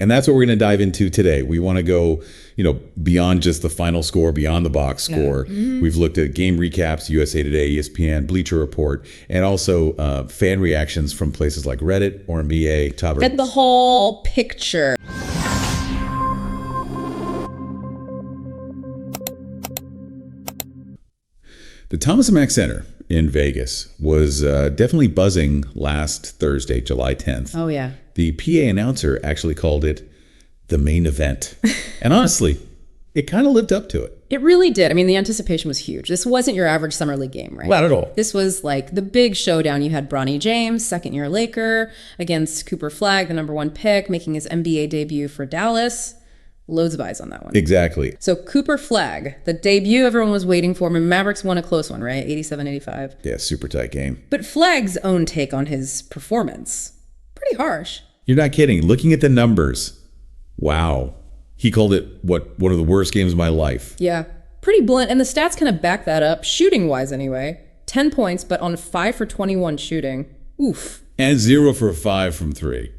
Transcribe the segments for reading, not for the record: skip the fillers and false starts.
And that's what we're going to dive into today. We want to go, beyond just the final score, beyond the box score. Mm-hmm. We've looked at game recaps, USA Today, ESPN, Bleacher Report, and also fan reactions from places like Reddit or NBA. Get the whole picture. The Thomas Mack Center in Vegas was definitely buzzing last Thursday, July 10th. Oh, yeah. The PA announcer actually called it the main event. And honestly, it kind of lived up to it. It really did. I mean, the anticipation was huge. This wasn't your average Summer League game, right? Not at all. This was like the big showdown. You had Bronny James, second-year Laker, against Cooper Flagg, the number 1 pick, making his NBA debut for Dallas. Loads of eyes on that one. Exactly. So Cooper Flagg, the debut everyone was waiting for. I mean, Mavericks won a close one, right? 87-85. Yeah, super tight game. But Flagg's own take on his performance, pretty harsh. You're not kidding. Looking at the numbers, wow. He called it, one of the worst games of my life. Yeah, pretty blunt. And the stats kind of back that up, shooting-wise anyway. 10 points, but on 5 for 21 shooting. Oof. And 0 for 5 from 3.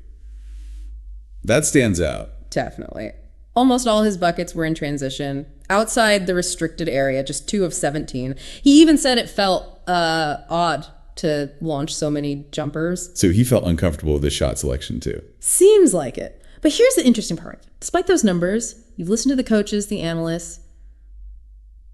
That stands out. Definitely. Almost all his buckets were in transition, outside the restricted area, just 2 of 17. He even said it felt odd to launch so many jumpers. So he felt uncomfortable with his shot selection too. Seems like it. But here's the interesting part. Despite those numbers, you've listened to the coaches, the analysts,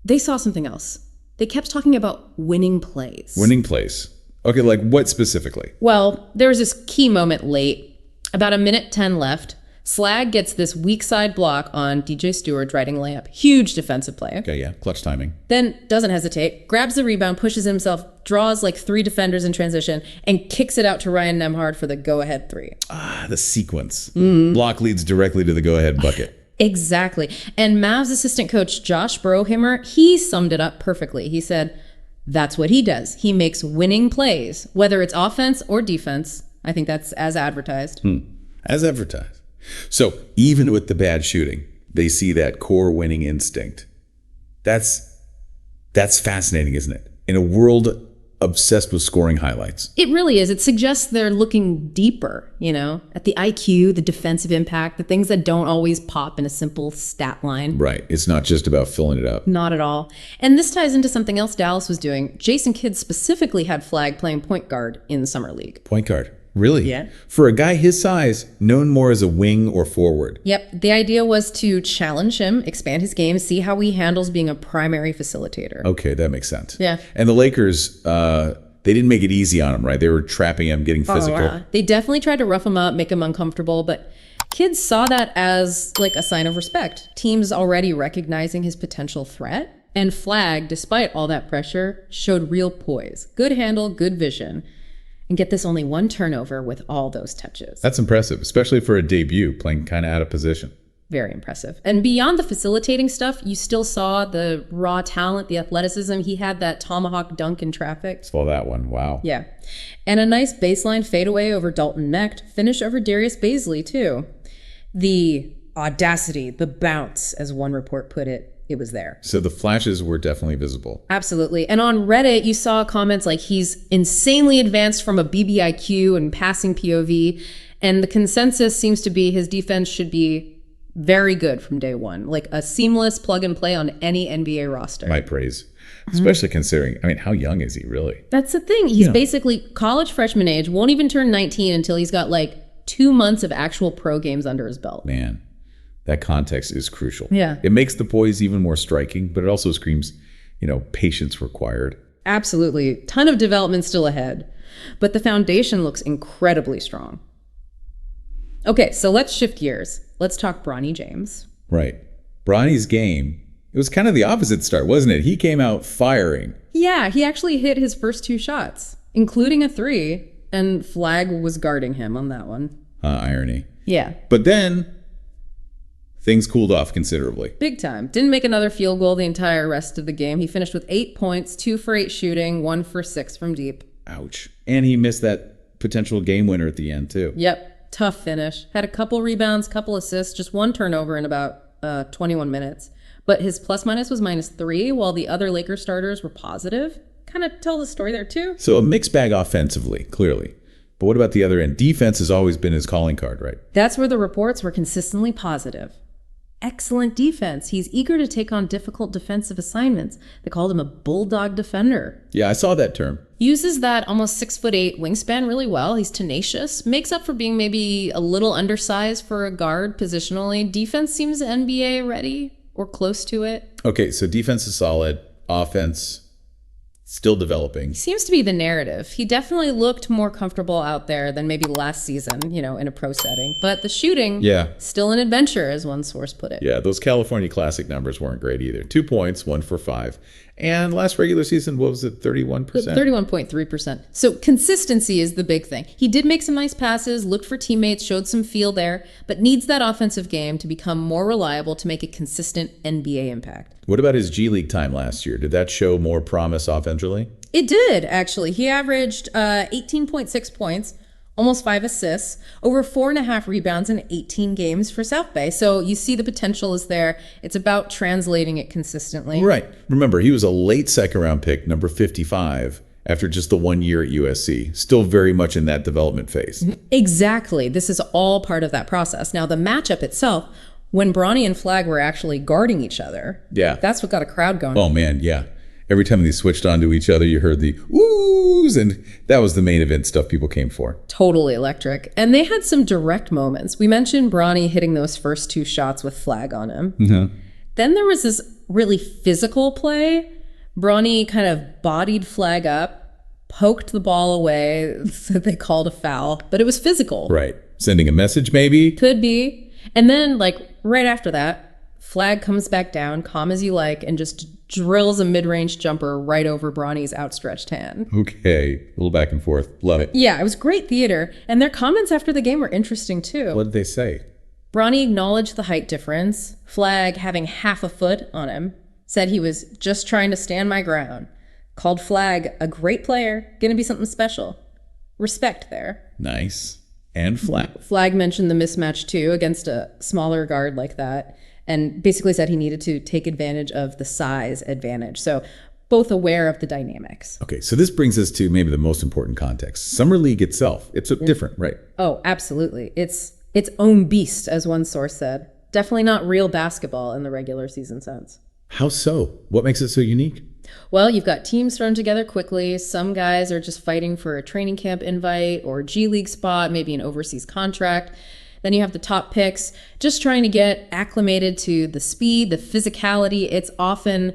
they saw something else. They kept talking about winning plays. Winning plays. Okay, like what specifically? Well, there was this key moment late, about 1:10 left. Flagg gets this weak side block on DJ Stewart driving layup. Huge defensive play. Okay, yeah. Clutch timing. Then doesn't hesitate, grabs the rebound, pushes himself, draws like 3 defenders in transition, and kicks it out to Ryan Nembhard for the go-ahead 3. Ah, the sequence. Mm-hmm. Block leads directly to the go-ahead bucket. Exactly. And Mavs assistant coach Josh Brohimmer, he summed it up perfectly. He said, that's what he does. He makes winning plays, whether it's offense or defense. I think that's as advertised. As advertised. So even with the bad shooting, they see that core winning instinct. That's fascinating, isn't it? In a world obsessed with scoring highlights. It really is. It suggests they're looking deeper, at the IQ, the defensive impact, the things that don't always pop in a simple stat line. Right. It's not just about filling it up. Not at all. And this ties into something else Dallas was doing. Jason Kidd specifically had Flagg playing point guard in Summer League. Point guard. Really? Yeah. For a guy his size, known more as a wing or forward. Yep. The idea was to challenge him, expand his game, see how he handles being a primary facilitator. Okay, that makes sense. Yeah. And the Lakers, they didn't make it easy on him, right? They were trapping him, getting physical. Yeah. They definitely tried to rough him up, make him uncomfortable, but kids saw that as like a sign of respect. Teams already recognizing his potential threat. And Flagg, despite all that pressure, showed real poise. Good handle, good vision. And get this, only 1 turnover with all those touches. That's impressive, especially for a debut, playing kind of out of position. Very impressive. And beyond the facilitating stuff, you still saw the raw talent, the athleticism. He had that tomahawk dunk in traffic. Saw that one. Wow. Yeah. And a nice baseline fadeaway over Dalton Knecht. Finish over Darius Bazley, too. The audacity, the bounce, as one report put it. It was there. So the flashes were definitely visible. Absolutely. And on Reddit, you saw comments like he's insanely advanced from a BBIQ and passing POV. And the consensus seems to be his defense should be very good from day one. Like a seamless plug and play on any NBA roster. My praise. Especially considering, how young is he really? That's the thing. He's basically college freshman age, won't even turn 19 until he's got like 2 months of actual pro games under his belt. Man. That context is crucial. Yeah. It makes the poise even more striking, but it also screams, patience required. Absolutely. Ton of development still ahead. But the foundation looks incredibly strong. Okay, so let's shift gears. Let's talk Bronny James. Right. Bronny's game, it was kind of the opposite start, wasn't it? He came out firing. Yeah, he actually hit his first 2 shots, including a 3, and Flagg was guarding him on that one. Irony. Yeah. But then things cooled off considerably. Big time. Didn't make another field goal the entire rest of the game. He finished with 8 points, 2 for 8 shooting, 1 for 6 from deep. Ouch. And he missed that potential game winner at the end, too. Yep. Tough finish. Had a couple rebounds, couple assists, just 1 turnover in about 21 minutes. But his plus-minus was -3, while the other Lakers starters were positive. Kind of tell the story there, too. So a mixed bag offensively, clearly. But what about the other end? Defense has always been his calling card, right? That's where the reports were consistently positive. Excellent defense. He's eager to take on difficult defensive assignments. They called him a bulldog defender. Yeah, I saw that term. Uses that almost 6'8" wingspan really well. He's tenacious. Makes up for being maybe a little undersized for a guard positionally. Defense seems NBA ready or close to it. Okay, so defense is solid. Offense still developing. Seems to be the narrative. He definitely looked more comfortable out there than maybe last season, in a pro setting. But the shooting, still an adventure, as one source put it. Yeah, those California Classic numbers weren't great either. 2 points, 1 for 5. And last regular season, what was it, 31%? 31.3%. So consistency is the big thing. He did make some nice passes, looked for teammates, showed some feel there, but needs that offensive game to become more reliable to make a consistent NBA impact. What about his G League time last year? Did that show more promise offensively? It did, actually. He averaged 18.6 points, almost 5 assists, over 4.5 rebounds in 18 games for South Bay. So you see the potential is there. It's about translating it consistently. Right. Remember, he was a late second-round pick, number 55, after just the 1 year at USC. Still very much in that development phase. Exactly. This is all part of that process. Now, the matchup itself, when Bronny and Flagg were actually guarding each other, that's what got a crowd going. Oh, man, yeah. Every time they switched onto each other, you heard the oohs, and that was the main event stuff people came for. Totally electric. And they had some direct moments. We mentioned Bronny hitting those first 2 shots with Flagg on him. Mm-hmm. Then there was this really physical play. Bronny kind of bodied Flagg up, poked the ball away, so they called a foul, but it was physical. Right. Sending a message, maybe? Could be. And then, right after that, Flagg comes back down, calm as you like, and just drills a mid-range jumper right over Bronny's outstretched hand. Okay, a little back and forth. Love it. Yeah, it was great theater. And their comments after the game were interesting, too. What did they say? Bronny acknowledged the height difference. Flagg, having half a foot on him, said he was just trying to stand my ground. Called Flagg a great player, gonna be something special. Respect there. Nice. And Flagg. Flagg mentioned the mismatch, too, against a smaller guard like that, and basically said he needed to take advantage of the size advantage. So both aware of the dynamics. Okay, so this brings us to maybe the most important context. Summer League itself, it's different, right? Oh, absolutely. It's its own beast, as one source said. Definitely not real basketball in the regular season sense. How so? What makes it so unique? Well, you've got teams thrown together quickly. Some guys are just fighting for a training camp invite or G League spot, maybe an overseas contract. Then you have the top picks just trying to get acclimated to the speed, the physicality. It's often,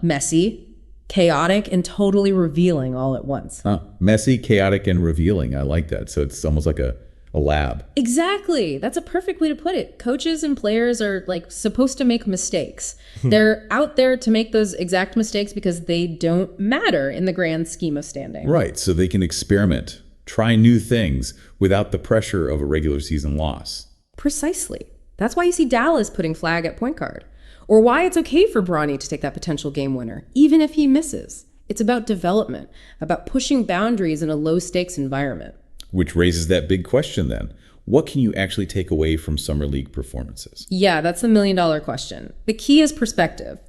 messy, chaotic, and totally revealing all at once. Messy, chaotic, and revealing. I like that. So it's almost like a lab. Exactly. That's a perfect way to put it. Coaches and players are supposed to make mistakes. They're out there to make those exact mistakes because they don't matter in the grand scheme of standing. Right. So they can experiment, try new things without the pressure of a regular season loss. Precisely. That's why you see Dallas putting Flagg at point guard. Or why it's okay for Bronny to take that potential game winner, even if he misses. It's about development, about pushing boundaries in a low-stakes environment. Which raises that big question then. What can you actually take away from Summer League performances? Yeah, that's the million-dollar question. The key is perspective.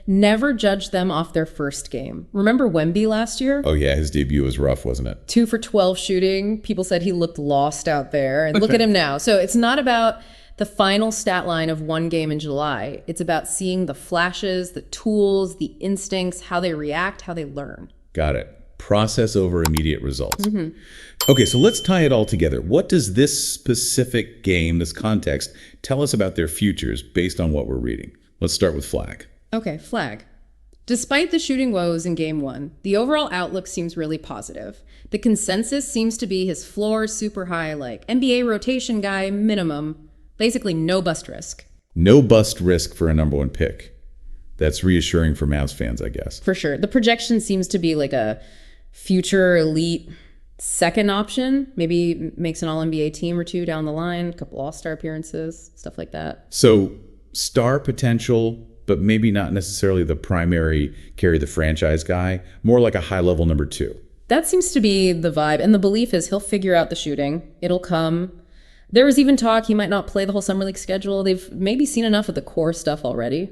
Never judge them off their first game. Remember Wemby last year? Oh yeah, his debut was rough, wasn't it? 2 for 12 shooting. People said he looked lost out there. And look at him now. So it's not about the final stat line of one game in July. It's about seeing the flashes, the tools, the instincts, how they react, how they learn. Got it. Process over immediate results. Mm-hmm. Okay, so let's tie it all together. What does this specific game, this context, tell us about their futures based on what we're reading? Let's start with Flagg. Okay, Flagg. Despite the shooting woes in Game 1, the overall outlook seems really positive. The consensus seems to be his floor super high, NBA rotation guy minimum, basically no bust risk. No bust risk for a number 1 pick. That's reassuring for Mavs fans, I guess. For sure. The projection seems to be a future elite second option, maybe makes an all-NBA team or 2 down the line, a couple all-star appearances, stuff like that. So star potential, but maybe not necessarily the primary carry the franchise guy, more like a high-level number 2. That seems to be the vibe, and the belief is he'll figure out the shooting. It'll come. There was even talk he might not play the whole Summer League schedule. They've maybe seen enough of the core stuff already.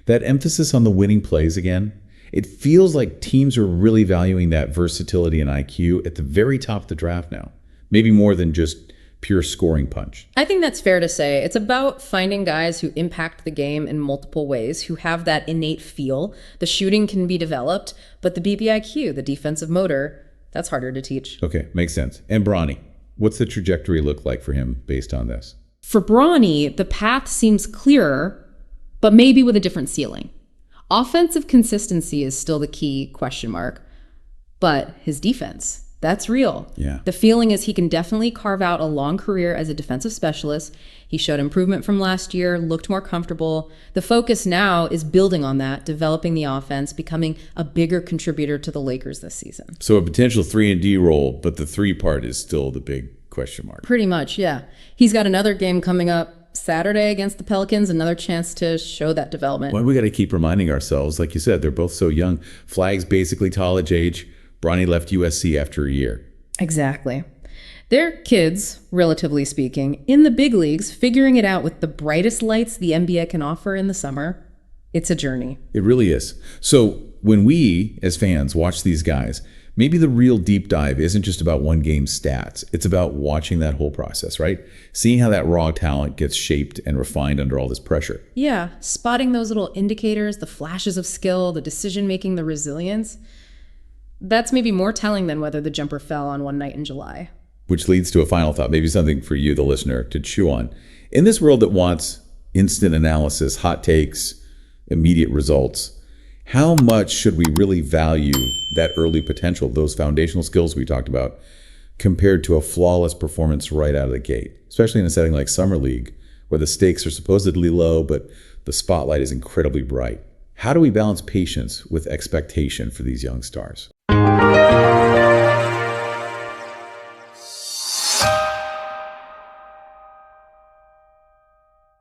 That emphasis on the winning plays again, It feels like teams are really valuing that versatility and IQ at the very top of the draft now, maybe more than just pure scoring punch. I think that's fair to say. It's about finding guys who impact the game in multiple ways, who have that innate feel. The shooting can be developed, but the BBIQ, the defensive motor, that's harder to teach. Okay, makes sense. And Bronny, what's the trajectory look like for him based on this? For Bronny, the path seems clearer, but maybe with a different ceiling. Offensive consistency is still the key question mark, but his defense, that's real. Yeah. The feeling is he can definitely carve out a long career as a defensive specialist. He showed improvement from last year, looked more comfortable. The focus now is building on that, developing the offense, becoming a bigger contributor to the Lakers this season. So a potential 3-and-D role, but the 3 part is still the big question mark. Pretty much, yeah. He's got another game coming up Saturday against the Pelicans, another chance to show that development. Well, we got to keep reminding ourselves, like you said, they're both so young. Flagg's basically college age. Bronny left USC after a year. Exactly. They're kids, relatively speaking, in the big leagues, figuring it out with the brightest lights the NBA can offer in the summer. It's a journey. It really is. So when we, as fans, watch these guys, maybe the real deep dive isn't just about one game's stats. It's about watching that whole process, right? Seeing how that raw talent gets shaped and refined under all this pressure. Yeah, spotting those little indicators, the flashes of skill, the decision-making, the resilience. That's maybe more telling than whether the jumper fell on one night in July. Which leads to a final thought, maybe something for you, the listener, to chew on. In this world that wants instant analysis, hot takes, immediate results, how much should we really value that early potential, those foundational skills we talked about, compared to a flawless performance right out of the gate, especially in a setting like Summer League, where the stakes are supposedly low, but the spotlight is incredibly bright? How do we balance patience with expectation for these young stars?